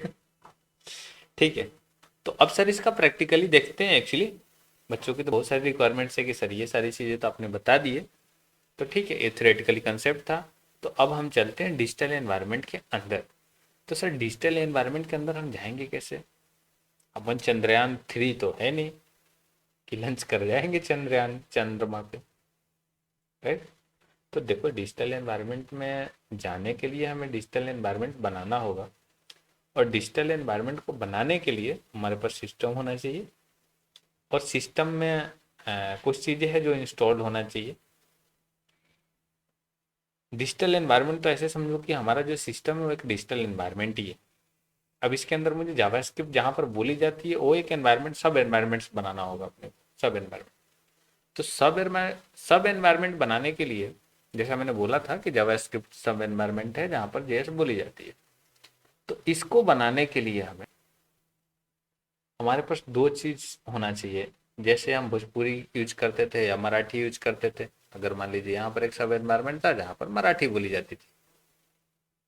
ठीक है। तो अब सर इसका प्रैक्टिकली देखते हैं। एक्चुअली बच्चों की तो बहुत सारी रिक्वायरमेंट्स है कि सर ये सारी चीज़ें तो आपने बता दी है, तो ठीक है, ये थ्योरेटिकली कंसेप्ट था। तो अब हम चलते हैं डिजिटल एनवायरनमेंट के अंदर। तो सर डिजिटल एनवायरनमेंट के अंदर हम जाएंगे कैसे? अपन चंद्रयान 3 तो है नहीं कि लंच कर जाएंगे चंद्रयान चंद्रमा पे, राइट। तो देखो डिजिटल एनवायरनमेंट में जाने के लिए हमें डिजिटल एनवायरनमेंट बनाना होगा, और डिजिटल एनवायरनमेंट को बनाने के लिए हमारे पास सिस्टम होना चाहिए, और सिस्टम में कुछ चीज़ें हैं जो इंस्टॉल होना चाहिए। डिजिटल एनवायरनमेंट तो ऐसे समझो कि हमारा जो सिस्टम है वो एक डिजिटल एनवायरनमेंट ही है। अब इसके अंदर मुझे जावास्क्रिप्ट जहाँ पर बोली जाती है वो एक एनवायरनमेंट, सब एनवायरनमेंट्स बनाना होगा अपने को, सब एनवायरनमेंट। तो सब एनवायरनमेंट बनाने के लिए, जैसा मैंने बोला था कि जावास्क्रिप्ट सब एनवायरनमेंट है जहाँ पर जेएस बोली जाती है। तो इसको बनाने के लिए हमारे पास दो चीज़ होना चाहिए। जैसे हम भोजपुरी यूज करते थे या मराठी यूज करते थे, अगर मान लीजिए यहाँ पर एक सब एनवायरनमेंट था जहाँ पर मराठी बोली जाती थी,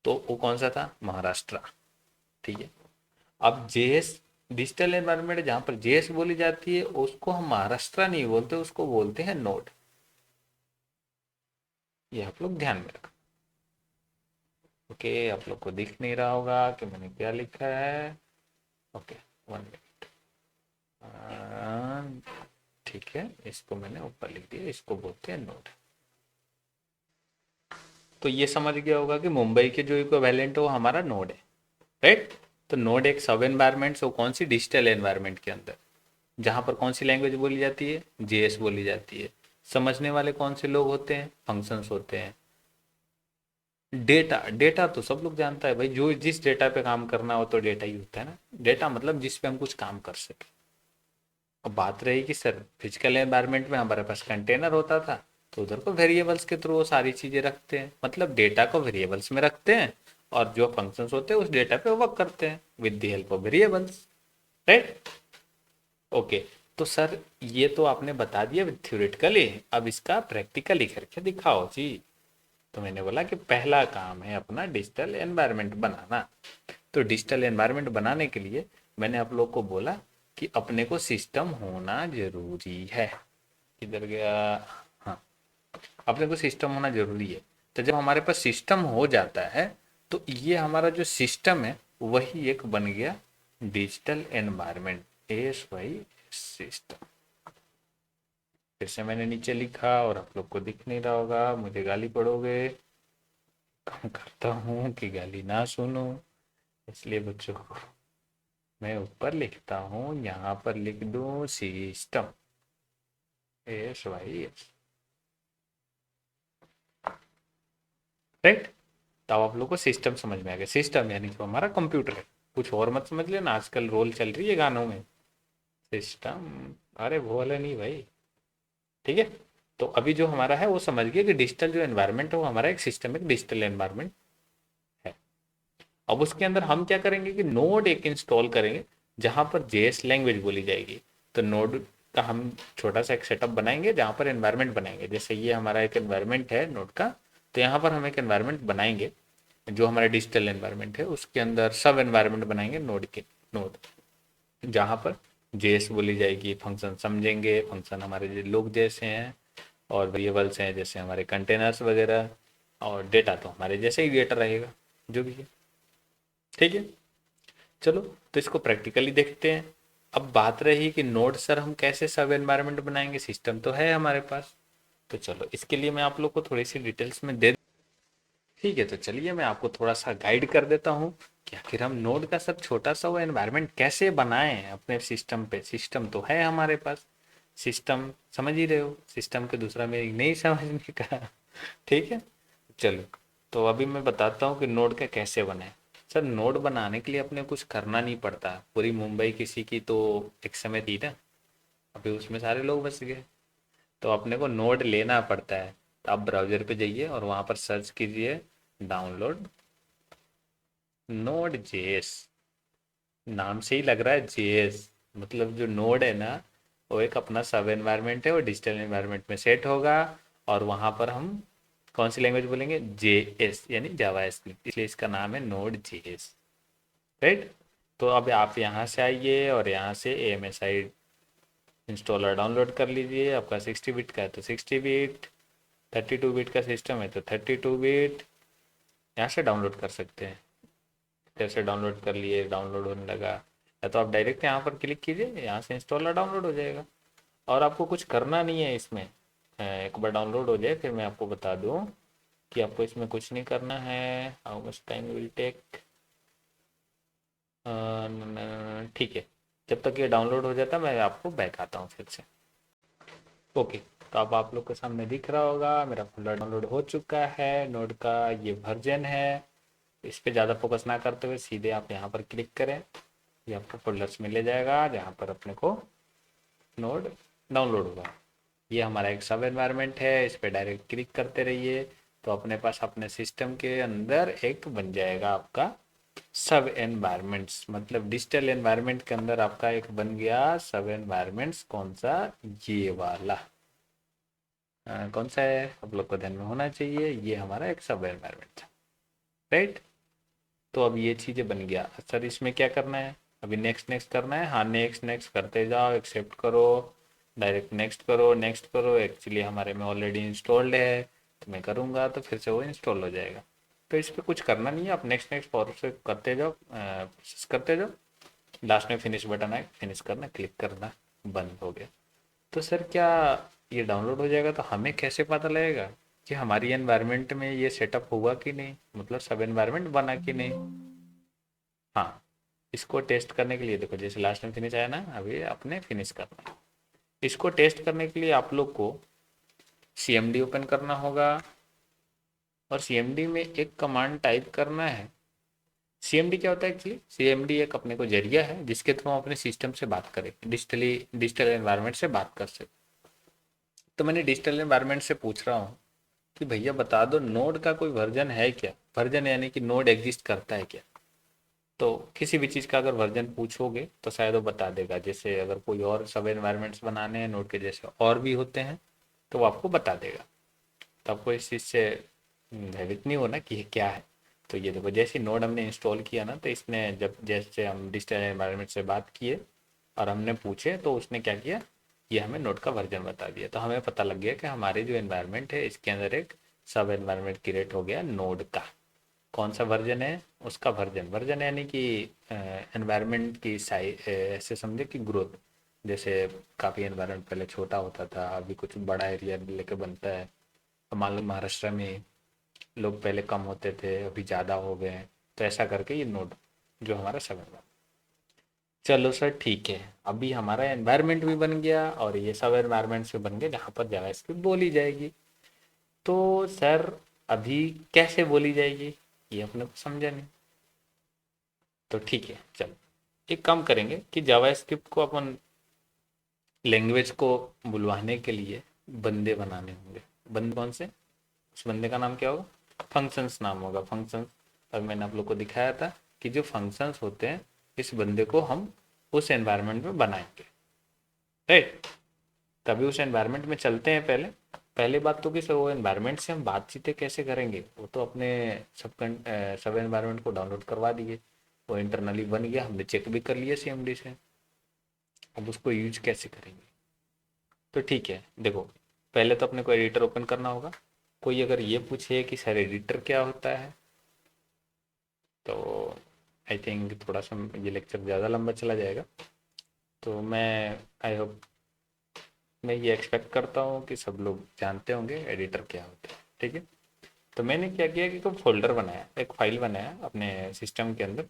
तो वो कौन सा था? महाराष्ट्र, ठीक है। अब जेएस डिजिटल एनवायरनमेंट जहाँ पर जेएस बोली जाती है उसको हम महाराष्ट्र नहीं बोलते, उसको बोलते हैं नोड। ये आप लोग ध्यान में रखो। ओके, आप लोग को दिख नहीं रहा होगा कि मैंने क्या लिखा है। Okay, 1 minute. ठीक है, इसको मैंने ऊपर लिख दिया, इसको बोलते हैं नोड। तो ये समझ गया होगा कि मुंबई के जो इक्विवेलेंट है वो हमारा नोड है, राइट। तो नोड एक सब एनवायरमेंट, वो कौन सी, डिजिटल एनवायरमेंट के अंदर, जहाँ पर कौन सी लैंग्वेज बोली जाती है, जेएस बोली जाती है। समझने वाले कौन से लोग होते हैं, फंक्शंस होते हैं। डेटा, डेटा तो सब लोग जानता है भाई, जो जिस डेटा पे काम करना हो तो डेटा ही होता है ना। डेटा मतलब जिस पे हम कुछ काम कर सके। अब बात रही कि सर फिजिकल एनवायरनमेंट में हमारे पास कंटेनर होता था, तो उधर को वेरिएबल्स के थ्रू वो सारी चीजें रखते हैं, मतलब डेटा को वेरिएबल्स में रखते हैं और जो फंक्शंस होते हैं उस डेटा पे वर्क करते हैं with the help of variables, right. Okay, तो सर ये तो आपने बता दिया थ्योरेटिकली, अब इसका प्रैक्टिकली करके दिखाओ जी। तो मैंने बोला कि पहला काम है अपना डिजिटल एनवायरनमेंट बनाना। तो डिजिटल एनवायरनमेंट बनाने के लिए मैंने आप लोग को बोला कि अपने को सिस्टम होना जरूरी है। किधर गया, हाँ, अपने को सिस्टम होना जरूरी है। तो जब हमारे पास सिस्टम हो जाता है तो ये हमारा जो सिस्टम है वही एक बन गया digital environment. S Y system. फिर से मैंने नीचे लिखा और आप लोग को दिख नहीं रहा होगा, मुझे गाली पड़ोगे। काम करता हूँ कि गाली ना सुनो, इसलिए बच्चों को मैं ऊपर लिखता हूँ, यहाँ पर लिख दूँ system. S Y S, right. तब आप लोग को सिस्टम समझ में आ गया। सिस्टम यानी जो हमारा कंप्यूटर है, कुछ और मत समझ लेना, आजकल रोल चल रही है गानों में सिस्टम, अरे वो वाला नहीं भाई, ठीक है। तो अभी जो हमारा है वो समझ गया कि डिजिटल जो एनवायरनमेंट है वो हमारा एक सिस्टम, एक डिजिटल एनवायरनमेंट है। अब उसके अंदर हम क्या करेंगे कि नोड एक इंस्टॉल करेंगे जहां पर जेएस लैंग्वेज बोली जाएगी। तो नोड का हम छोटा सा एक सेटअप बनाएंगे जहां पर एनवायरनमेंट बनाएंगे, जैसे ये हमारा एक एनवायरनमेंट है नोड का। तो यहाँ पर हम एक एनवायरनमेंट बनाएंगे जो हमारा डिजिटल एनवायरनमेंट है, उसके अंदर सब एनवायरनमेंट बनाएंगे नोड के, नोड जहाँ पर जेएस बोली जाएगी, फंक्शन समझेंगे, फंक्शन हमारे लोग जैसे हैं, और वेरिएबल्स हैं जैसे हमारे कंटेनर्स वगैरह, और डेटा तो हमारे जैसे ही डेटा रहेगा जो भी है, ठीक है। चलो, तो इसको प्रैक्टिकली देखते हैं। अब बात रही कि नोड सर हम कैसे सब एनवायरनमेंट बनाएंगे, सिस्टम तो है हमारे पास। तो चलो इसके लिए मैं आप लोग को थोड़ी सी डिटेल्स में दे, ठीक है। तो चलिए मैं आपको थोड़ा सा गाइड कर देता हूँ कि आखिर हम नोड का सब छोटा सा वो एनवायरनमेंट कैसे बनाएं अपने सिस्टम पे। सिस्टम तो है हमारे पास, सिस्टम समझ ही रहे हो, सिस्टम के दूसरा में नहीं समझने का, ठीक है। चलो, तो अभी मैं बताता हूँ कि नोड का कैसे बने। सर नोड बनाने के लिए अपने कुछ करना नहीं पड़ता, पूरी मुंबई किसी की तो एक समय थी ना, अभी उसमें सारे लोग बस गए। तो अपने को नोड लेना पड़ता है। तो आप ब्राउजर पे जाइए और वहाँ पर सर्च कीजिए डाउनलोड नोड जेएस। नाम से ही लग रहा है जेएस, मतलब जो नोड है ना वो एक अपना सब एनवायरनमेंट है, वो डिजिटल एनवायरनमेंट में सेट होगा। और वहाँ पर हम कौन सी लैंग्वेज बोलेंगे, जेएस यानी जावा स्क्रिप्ट, इसलिए इसका नाम है नोड जेएस, राइट। तो अब आप यहाँ से आइए और यहाँ से AMSI इंस्टॉलर डाउनलोड कर लीजिए। आपका 60 बिट का है तो 60 बिट, 32 बिट का सिस्टम है तो 32 बिट, यहाँ से डाउनलोड कर सकते हैं। जैसे डाउनलोड कर लिए, डाउनलोड होने लगा, या तो आप डायरेक्ट यहाँ पर क्लिक कीजिए, यहाँ से इंस्टॉलर डाउनलोड हो जाएगा। और आपको कुछ करना नहीं है इसमें। एक बार डाउनलोड हो जाए फिर मैं आपको बता दूँ कि आपको इसमें कुछ नहीं करना है। How much time will take, ठीक है। जब तक ये डाउनलोड हो जाता है मैं आपको बैक आता हूँ फिर से। ओके, तो अब आप लोग के सामने दिख रहा होगा मेरा फोल्डर डाउनलोड हो चुका है, नोड का ये वर्जन है। इस पे ज़्यादा फोकस ना करते हुए सीधे आप यहाँ पर क्लिक करें, ये आपको फोल्डर्स में ले जाएगा जहाँ पर अपने को नोड डाउनलोड होगा। ये हमारा एक सब एनवायरनमेंट है, इस पर डायरेक्ट क्लिक करते रहिए तो अपने पास अपने सिस्टम के अंदर एक बन जाएगा आपका सब एनवायरनमेंट्स, मतलब डिजिटल एनवायरनमेंट के अंदर आपका एक बन गया सब एनवायरनमेंट्स। कौन सा, ये वाला। कौन सा है आप लोग को ध्यान में होना चाहिए, ये हमारा एक सब एनवायरनमेंट था, राइट। तो अब ये चीज़ें बन गया। सर इसमें क्या करना है, अभी नेक्स्ट नेक्स्ट करना है, हाँ नेक्स्ट नेक्स्ट करते जाओ, एक्सेप्ट करो, डायरेक्ट नेक्स्ट करो, नेक्स्ट करो। एक्चुअली हमारे में ऑलरेडी इंस्टॉल्ड है, तो मैं करूँगा तो फिर से वो इंस्टॉल हो जाएगा। तो इस पर कुछ करना नहीं है, आप नेक्स्ट नेक्स्ट फॉरवर्ड से करते जाओ, प्रोसेस करते जाओ। लास्ट में फिनिश बटन आए, फिनिश करना, क्लिक करना, बंद हो गया। तो सर क्या ये डाउनलोड हो जाएगा, तो हमें कैसे पता लगेगा कि हमारी एनवायरनमेंट में ये सेटअप हुआ कि नहीं, मतलब सब एनवायरनमेंट बना कि नहीं? हाँ, इसको टेस्ट करने के लिए देखो, जैसे लास्ट में फिनिश आया ना, अभी आपने फिनिश करना है। इसको टेस्ट करने के लिए आप लोग को CMD ओपन करना होगा, और CMD में एक कमांड टाइप करना है। CMD क्या होता है एक्चुअली? CMD एक अपने को जरिया है जिसके थ्रू हम अपने सिस्टम से बात करें, डिजिटल एनवायरनमेंट से बात कर सकें। तो मैंने डिजिटल एनवायरनमेंट से पूछ रहा हूँ कि भैया बता दो, नोड का कोई वर्जन है क्या? वर्जन यानी कि नोड एग्जिस्ट करता है क्या? तो किसी भी चीज़ का अगर वर्जन पूछोगे तो शायद वो बता देगा। जैसे अगर कोई और सब एनवायरनमेंट्स बनाने हैं नोड के जैसे और भी होते हैं, तो वो आपको बता देगा। तो आपको इस चीज़ से भयभीत नहीं होना कि ये क्या है। तो ये देखो, जैसे नोड हमने इंस्टॉल किया ना, तो इसने जब जैसे हम डिजिटल एनवायरनमेंट से बात किए और हमने पूछे, तो उसने क्या किया, ये हमें नोड का वर्जन बता दिया। तो हमें पता लग गया कि हमारे जो एनवायरनमेंट है इसके अंदर एक सब एनवायरनमेंट क्रिएट हो गया नोड का। कौन सा वर्जन है उसका? वर्जन, वर्जन यानी कि एनवायरनमेंट की साइज, ऐसे समझे कि ग्रोथ। जैसे काफ़ी एनवायरनमेंट पहले छोटा होता था, अभी कुछ बड़ा एरिया लेके बनता है। अब मान लो महाराष्ट्र में लोग पहले कम होते थे, अभी ज़्यादा हो गए हैं। तो ऐसा करके ये नोड जो हमारा सब एनवायरनमेंट। चलो सर ठीक है, अभी हमारा एनवायरनमेंट भी बन गया और ये सब एनवायरनमेंट भी बन गए जहाँ पर जावास्क्रिप्ट बोली जाएगी। तो सर अभी कैसे बोली जाएगी, ये अपने को समझा नहीं। तो ठीक है, चलो एक काम करेंगे कि जावास्क्रिप्ट को अपन लैंग्वेज को बुलवाने के लिए बंदे बनाने होंगे। बंदे कौन से? उस बंदे का नाम क्या होगा? फंक्शंस नाम होगा, फंक्शंस। और मैंने आप लोग को दिखाया था कि जो फंक्शंस होते हैं इस बंदे को हम उस एनवायरनमेंट में बनाएंगे, राइट? तभी उस एनवायरनमेंट में चलते हैं। पहले पहली बात तो कि सर वो एनवायरनमेंट से हम बातचीतें कैसे करेंगे? वो तो अपने सब एनवायरनमेंट को डाउनलोड करवा दिए, वो इंटरनली बन गया, हमने चेक भी कर लिया CMD से। अब उसको यूज कैसे करेंगे? तो ठीक है, देखो पहले तो अपने को एडिटर ओपन करना होगा। कोई अगर ये पूछे कि सर एडिटर क्या होता है, तो आई थिंक थोड़ा सा ये लेक्चर ज़्यादा लंबा चला जाएगा। तो मैं आई होप, मैं ये एक्सपेक्ट करता हूँ कि सब लोग जानते होंगे एडिटर क्या होता है, ठीक है? तो मैंने क्या किया कि एक फोल्डर बनाया, एक फाइल बनाया अपने सिस्टम के अंदर।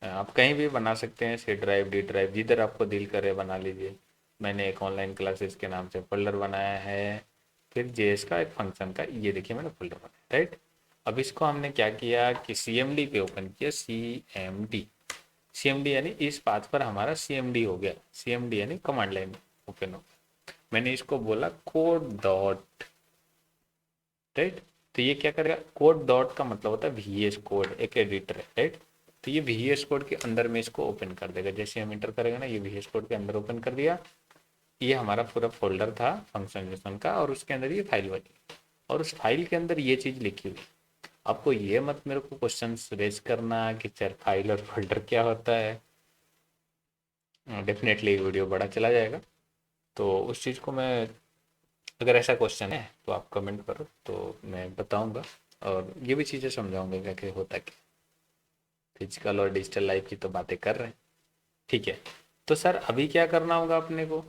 आप कहीं भी बना सकते हैं, C ड्राइव, D ड्राइव, जिधर आपको दिल करे बना लीजिए। मैंने एक ऑनलाइन क्लासेस के नाम से फोल्डर बनाया है, फिर JS का एक फंक्शन का, ये देखिए मैंने फोल्डर बनाया, राइट? अब इसको हमने क्या किया कि CMD पे ओपन किया, CMD। CMD यानी इस पाथ पर हमारा CMD हो गया। CMD यानी कमांड लाइन ओपन हो गया। मैंने इसको बोला कोड डॉट, राइट? तो ये क्या करेगा? कोड डॉट का मतलब होता है VS कोड, एक एडिटर है, राइट? तो ये VS कोड के अंदर में इसको ओपन कर देगा। जैसे हम इंटर करेंगे ना, ये VS कोड के अंदर ओपन कर दिया। ये हमारा पूरा फोल्डर था फंक्शन जेसन का, और उसके अंदर ये फाइल बनी, और उस फाइल के अंदर ये चीज़ लिखी हुई। आपको ये मत मेरे को क्वेश्चन रेज करना कि सर फाइल और फोल्डर क्या होता है। डेफिनेटली वीडियो बड़ा चला जाएगा, तो उस चीज़ को मैं, अगर ऐसा क्वेश्चन है तो आप कमेंट करो तो मैं बताऊंगा, और ये भी चीज़ें समझाऊंगा क्या क्या होता है। क्या फिजिकल और डिजिटल लाइफ की तो बातें कर रहे हैं, ठीक है? तो सर अभी क्या करना होगा अपने को?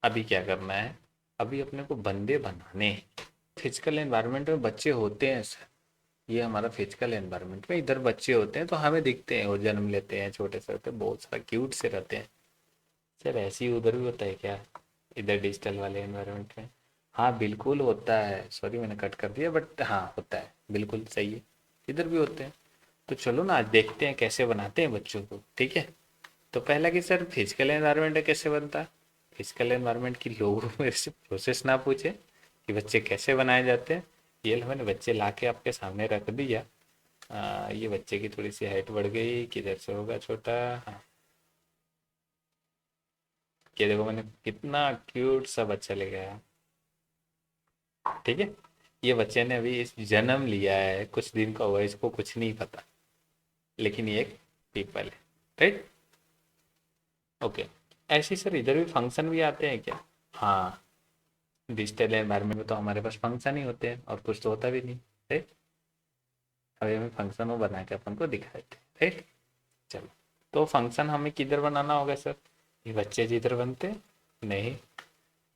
अभी क्या करना है? अभी अपने को बंदे बनाने हैं। फिजिकल एनवायरनमेंट में बच्चे होते हैं सर, ये हमारा फिजिकल एनवायरनमेंट में इधर बच्चे होते हैं, तो हमें दिखते हैं, वो जन्म लेते हैं, छोटे से होते हैं, बहुत सारा क्यूट से रहते हैं। सर ऐसे ही उधर भी होता है क्या, इधर डिजिटल वाले एनवायरनमेंट में? हाँ बिल्कुल होता है, सॉरी मैंने कट कर दिया, बट हाँ होता है, बिल्कुल सही है, इधर भी होते हैं। तो चलो ना आज देखते हैं कैसे बनाते हैं बच्चों को, ठीक है? तो पहला कि सर फिजिकल एनवायरनमेंट कैसे बनता है? फिजिकल एनवायरनमेंट की लोगों मेरे से प्रोसेस ना पूछे कि बच्चे कैसे बनाए जाते हैं। ये लो मैंने बच्चे ला के आपके सामने रख दिया। ये बच्चे की थोड़ी सी हाइट बढ़ गई, किधर से होगा छोटा, हाँ। ये देखो मैंने कितना क्यूट सा बच्चा ले गया, ठीक है? ये बच्चे ने अभी इस जन्म लिया है, कुछ दिन का हुआ, इसको कुछ नहीं पता, लेकिन ये एक पीपल है, राइट। ओके, ऐसे सर इधर भी फंक्शन भी आते हैं क्या? हाँ, डिजिटल एनवायरनमेंट में तो हमारे पास फंक्शन ही होते हैं और कुछ तो होता भी नहीं, राइट। अभी हमें फंक्शन वो बना के अपन को दिखा देते हैं, राइट। चलो, तो फंक्शन हमें किधर बनाना होगा सर? ये बच्चे जिधर बनते हैं? नहीं,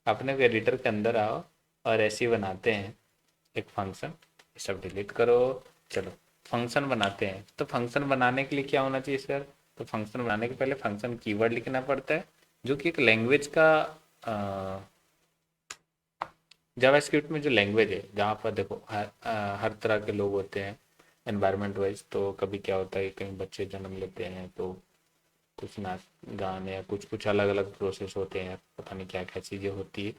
अपने को एडिटर के अंदर आओ और ऐसे ही बनाते हैं एक फंक्शन। ये सब डिलीट करो। चलो, फंक्शन बनाते हैं। तो फंक्शन बनाने के लिए क्या होना चाहिए सर? तो फंक्शन बनाने के पहले फंक्शन कीवर्ड लिखना पड़ता है, जो कि एक लैंग्वेज का जावास्क्रिप्ट में जो लैंग्वेज है, जहाँ पर देखो हर तरह के लोग होते हैं एनवायरनमेंट वाइज। तो कभी क्या होता है, कहीं बच्चे जन्म लेते हैं तो कुछ नाच गान या कुछ कुछ अलग अलग प्रोसेस होते हैं, पता नहीं क्या क्या चीज़ें होती है।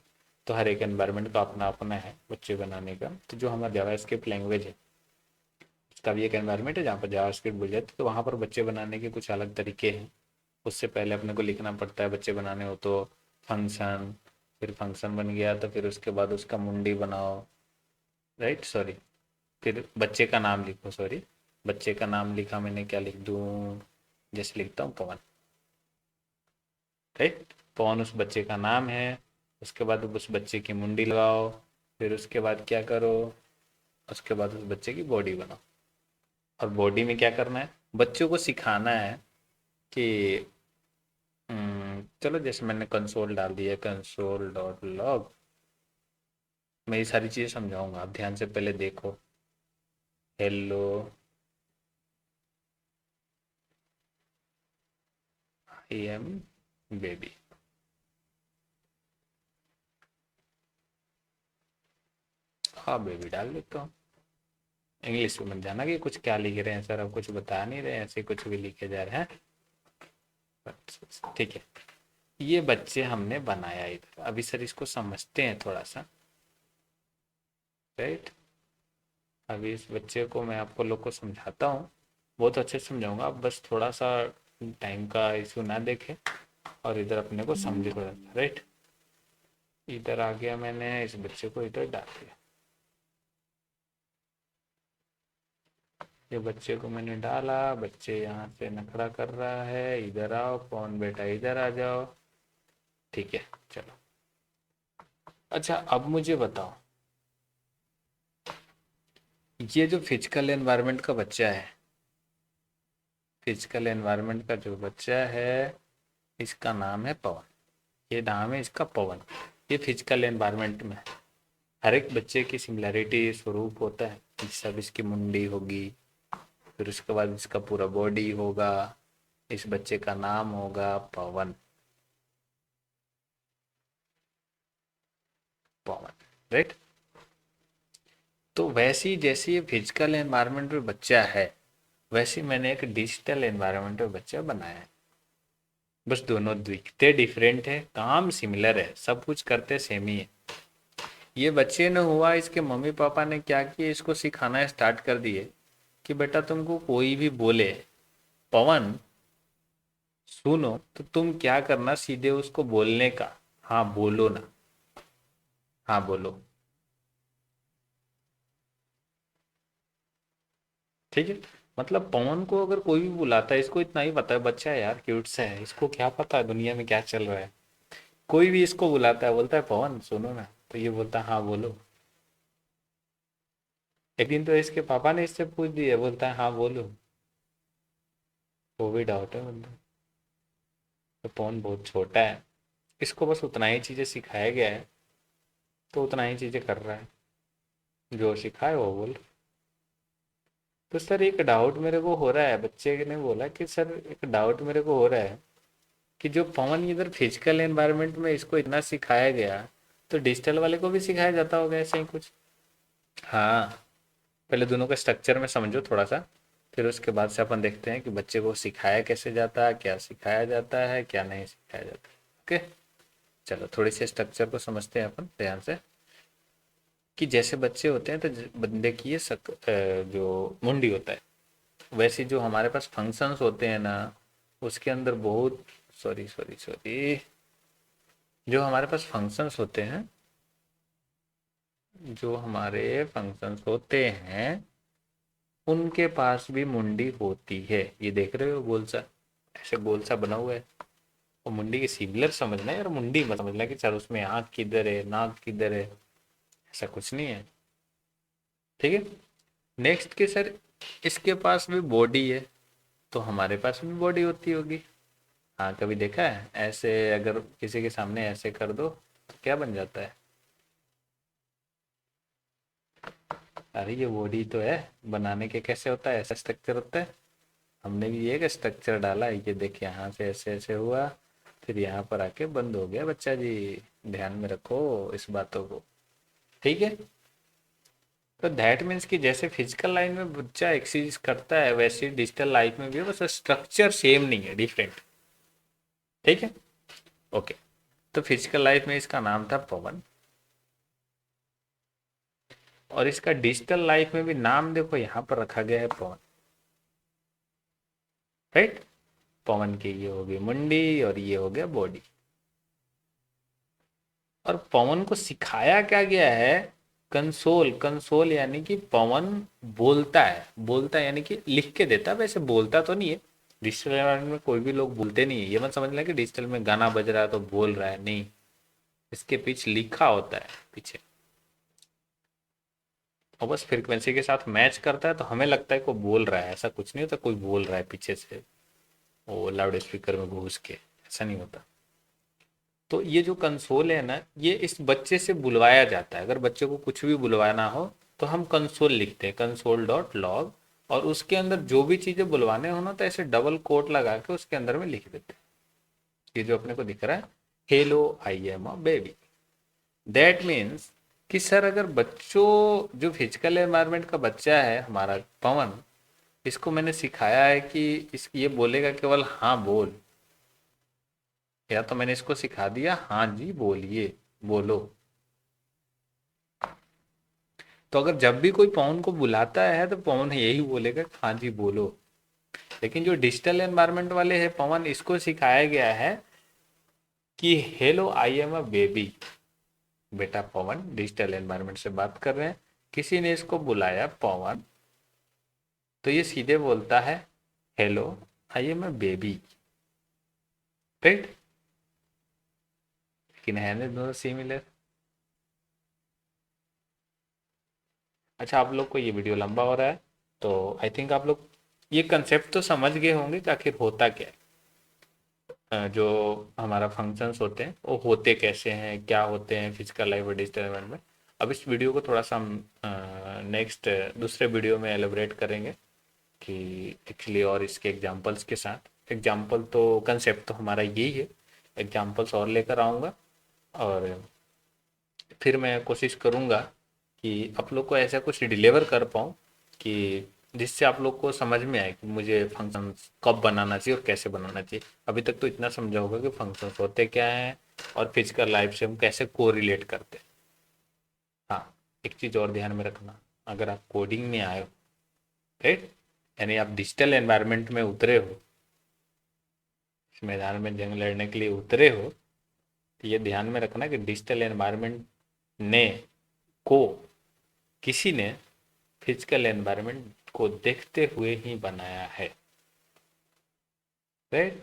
तो हर एक एनवायरनमेंट का अपना अपना है बच्चे बनाने का। तो जो हमारा जावास्क्रिप्ट लैंग्वेज है, उसका भी एक एनवायरनमेंट है जहाँ पर जावास्क्रिप्ट बोल जाती है। तो वहाँ पर बच्चे बनाने के कुछ अलग तरीके हैं। उससे पहले अपने को लिखना पड़ता है बच्चे बनाने हो तो फंक्शन, फिर फंक्शन बन गया तो फिर उसके बाद उसका मुंडी बनाओ, राइट, सॉरी, फिर बच्चे का नाम लिखो, सॉरी, बच्चे का नाम लिखा मैंने, क्या लिख दूँ? जैसे लिखता हूँ पवन, राइट। पवन उस बच्चे का नाम है। उसके बाद उस बच्चे की मुंडी लगाओ। फिर उसके बाद क्या करो? उसके बाद उस बच्चे की बॉडी बनाओ। और बॉडी में क्या करना है? बच्चों को सिखाना है कि चलो, जैसे मैंने कंसोल डाल दिया, कंसोल डॉट लॉग। मैं ये सारी चीज़ें समझाऊंगा, आप ध्यान से पहले देखो। Hello, I am baby. हाँ, बेबी डाल देता हूँ। इंग्लिश में मत जाना कि कुछ क्या लिख रहे हैं सर, अब कुछ बता नहीं रहे हैं, ऐसे कुछ भी लिखे जा रहे हैं। ठीक है, ये बच्चे हमने बनाया इधर। अभी सर इसको समझते हैं थोड़ा सा, राइट। अभी इस बच्चे को मैं आपको लोग को समझाता हूँ, बहुत अच्छे से समझाऊंगा। आप बस थोड़ा सा टाइम का इशू ना देखें और इधर अपने को समझे थोड़ा सा, राइट। इधर आ गया, मैंने इस बच्चे को इधर डाल दिया। ये बच्चे को मैंने डाला, बच्चे यहाँ से नखरा कर रहा है, इधर आओ, कौन बेटा इधर आ जाओ। ठीक है, चलो। अच्छा, अब मुझे बताओ, ये जो फिजिकल एनवायरनमेंट का बच्चा है, फिजिकल एनवायरनमेंट का जो बच्चा है, इसका नाम है पवन। ये नाम है इसका पवन। ये फिजिकल एनवायरनमेंट में हर एक बच्चे की सिमिलैरिटी स्वरूप होता है। सब इसकी मुंडी होगी, फिर उसके बाद इसका पूरा बॉडी होगा, इस बच्चे का नाम होगा पवन। पवन, राइट। तो वैसी जैसी ये फिजिकल एनवायरनमेंट में बच्चा है, वैसे मैंने एक डिजिटल एनवायरनमेंट में बच्चा बनाया है। बस दोनों दिखते डिफरेंट है, काम सिमिलर है, सब कुछ करते सेम ही है। ये बच्चे ने हुआ, इसके मम्मी पापा ने क्या किया, इसको सिखाना स्टार्ट कर दिए कि बेटा तुमको कोई भी बोले पवन सुनो, तो तुम क्या करना, सीधे उसको बोलने का। हाँ बोलो ना, हाँ बोलो, ठीक है। मतलब पवन को अगर कोई भी बुलाता है, इसको इतना ही पता है बच्चा है यार, क्यूट सा है, इसको क्या पता है दुनिया में क्या चल रहा है। कोई भी इसको बुलाता है, बोलता है पवन सुनो ना, तो ये बोलता है हाँ बोलो। एक दिन तो इसके पापा ने इससे पूछ दिया, बोलता है हाँ बोलो। वो भी डाउट है मतलब। तो पवन बहुत छोटा है, इसको बस उतना ही चीजें सिखाया गया है, तो उतना ही चीजें कर रहा है, जो सिखाए वो बोल। तो सर एक डाउट मेरे को हो रहा है, बच्चे ने बोला कि सर एक डाउट मेरे को हो रहा है कि जो पवन इधर फिजिकल एनवायरनमेंट में इसको इतना सिखाया गया, तो डिजिटल वाले को भी सिखाया जाता होगा ऐसे ही कुछ? हाँ, पहले दोनों का स्ट्रक्चर में समझो थोड़ा सा, फिर उसके बाद से अपन देखते हैं कि बच्चे को सिखाया कैसे जाता है, क्या सिखाया जाता है, क्या नहीं सिखाया जाता है। ओके, चलो थोड़ी सी स्ट्रक्चर को समझते हैं अपन ध्यान से। कि जैसे बच्चे होते हैं तो बंदे की ये जो मुंडी होता है, वैसे जो हमारे पास फंक्शंस होते हैं ना, उसके अंदर बहुत, सॉरी सॉरी सॉरी, जो हमारे पास फंक्शंस होते हैं, जो हमारे फंक्शंस होते हैं उनके पास भी मुंडी होती है। ये देख रहे हो गोल सा, ऐसे गोल सा बना हुआ है, और मुंडी के सिमिलर समझना है, और मुंडी मत समझना कि सर उसमें आंख किधर है, नाक किधर है, ऐसा कुछ नहीं है। ठीक है। नेक्स्ट के सर इसके पास भी बॉडी है, तो हमारे पास भी बॉडी होती होगी। हाँ, कभी देखा है ऐसे, अगर किसी के सामने ऐसे कर दो तो क्या बन जाता है? अरे ये बॉडी तो है, बनाने के कैसे होता है, ऐसा स्ट्रक्चर होता है। हमने भी एक स्ट्रक्चर डाला है, ये देखिए यहाँ से ऐसे ऐसे हुआ, फिर यहाँ पर आके बंद हो गया बच्चा जी। ध्यान में रखो इस बातों को। ठीक है। तो दैट मीन्स कि जैसे फिजिकल लाइफ में बच्चा एक्सरसाइज करता है, वैसे डिजिटल लाइफ में भी है, बस स्ट्रक्चर सेम नहीं है, डिफरेंट। ठीक है। ओके। तो फिजिकल लाइफ में इसका नाम था पवन, और इसका डिजिटल लाइफ में भी नाम देखो यहाँ पर रखा गया है पवन। राइट। पवन की ये हो गई मुंडी और ये हो गया बॉडी। और पवन को सिखाया क्या गया है? कंसोल। कंसोल यानी कि पवन बोलता है, बोलता है यानी कि लिख के देता है, वैसे बोलता तो नहीं है। डिजिटल एनवायरनमेंट में कोई भी लोग बोलते नहीं है, ये मत समझना कि डिजिटल में गाना बज रहा है तो बोल रहा है, नहीं। इसके पीछे लिखा होता है पीछे, और बस फ्रीक्वेंसी के साथ मैच करता है तो हमें लगता है कोई बोल रहा है, ऐसा कुछ नहीं होता कोई बोल रहा है पीछे से वो लाउड स्पीकर में घुस के, ऐसा नहीं होता। तो ये जो कंसोल है ना, ये इस बच्चे से बुलवाया जाता है। अगर बच्चे को कुछ भी बुलवाना हो तो हम कंसोल लिखते हैं, कंसोल डॉट लॉग, और उसके अंदर जो भी चीजें बुलवाने हो ना, तो ऐसे डबल कोट लगा के उसके अंदर में लिख देते हैं। ये जो अपने को दिख रहा है, hello I am a baby, that means कि सर अगर बच्चों, जो फिजिकल एनवायरनमेंट का बच्चा है हमारा पवन, इसको मैंने सिखाया है कि इस ये बोलेगा केवल हाँ बोल, या तो मैंने इसको सिखा दिया हाँ जी बोलिए, बोलो। तो अगर जब भी कोई पवन को बुलाता है तो पवन यही बोलेगा हाँ जी बोलो। लेकिन जो डिजिटल एनवायरनमेंट वाले हैं पवन, इसको सिखाया गया है कि hello I am a baby. बेटा पवन, डिजिटल एनवायरनमेंट से बात कर रहे हैं, किसी ने इसको बुलाया पवन, तो ये सीधे बोलता है hello I am a baby. Right. लेकिन है ना दोनों सिमिलर। अच्छा, आप लोग को ये वीडियो लंबा हो रहा है, तो आई थिंक आप लोग ये कंसेप्ट तो समझ गए होंगे कि आखिर होता क्या है। जो हमारा फंक्शंस होते हैं वो होते कैसे हैं, क्या होते हैं फिजिकल लाइफ और डिजिटल एनवायरनमेंट में। अब इस वीडियो को थोड़ा सा हम नेक्स्ट दूसरे वीडियो में एलिब्रेट करेंगे कि एक्चुअली, और इसके एग्जांपल्स के साथ। एग्जांपल तो कंसेप्ट तो हमारा यही है, एग्जांपल्स और लेकर आऊँगा, और फिर मैं कोशिश करूँगा कि आप लोग को ऐसा कुछ डिलीवर कर पाऊँ कि जिससे आप लोग को समझ में आए कि मुझे फंक्शन कब बनाना चाहिए और कैसे बनाना चाहिए। अभी तक तो इतना समझा होगा कि फंक्शंस होते क्या हैं और फिजिकल लाइफ से हम कैसे कोरिलेट करते हैं। हाँ, एक चीज़ और ध्यान में रखना, अगर आप कोडिंग में आए हो, राइट, यानी आप डिजिटल एनवायरनमेंट में उतरे हो, इस मैदान में जंग लड़ने के लिए उतरे हो, तो ये ध्यान में रखना कि डिजिटल एनवायरनमेंट ने को किसी ने फिजिकल एनवायरनमेंट को देखते हुए ही बनाया है। राइट।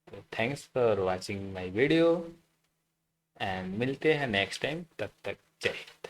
तो thanks for watching my video, and मिलते हैं नेक्स्ट टाइम, तब तक जय हिंद।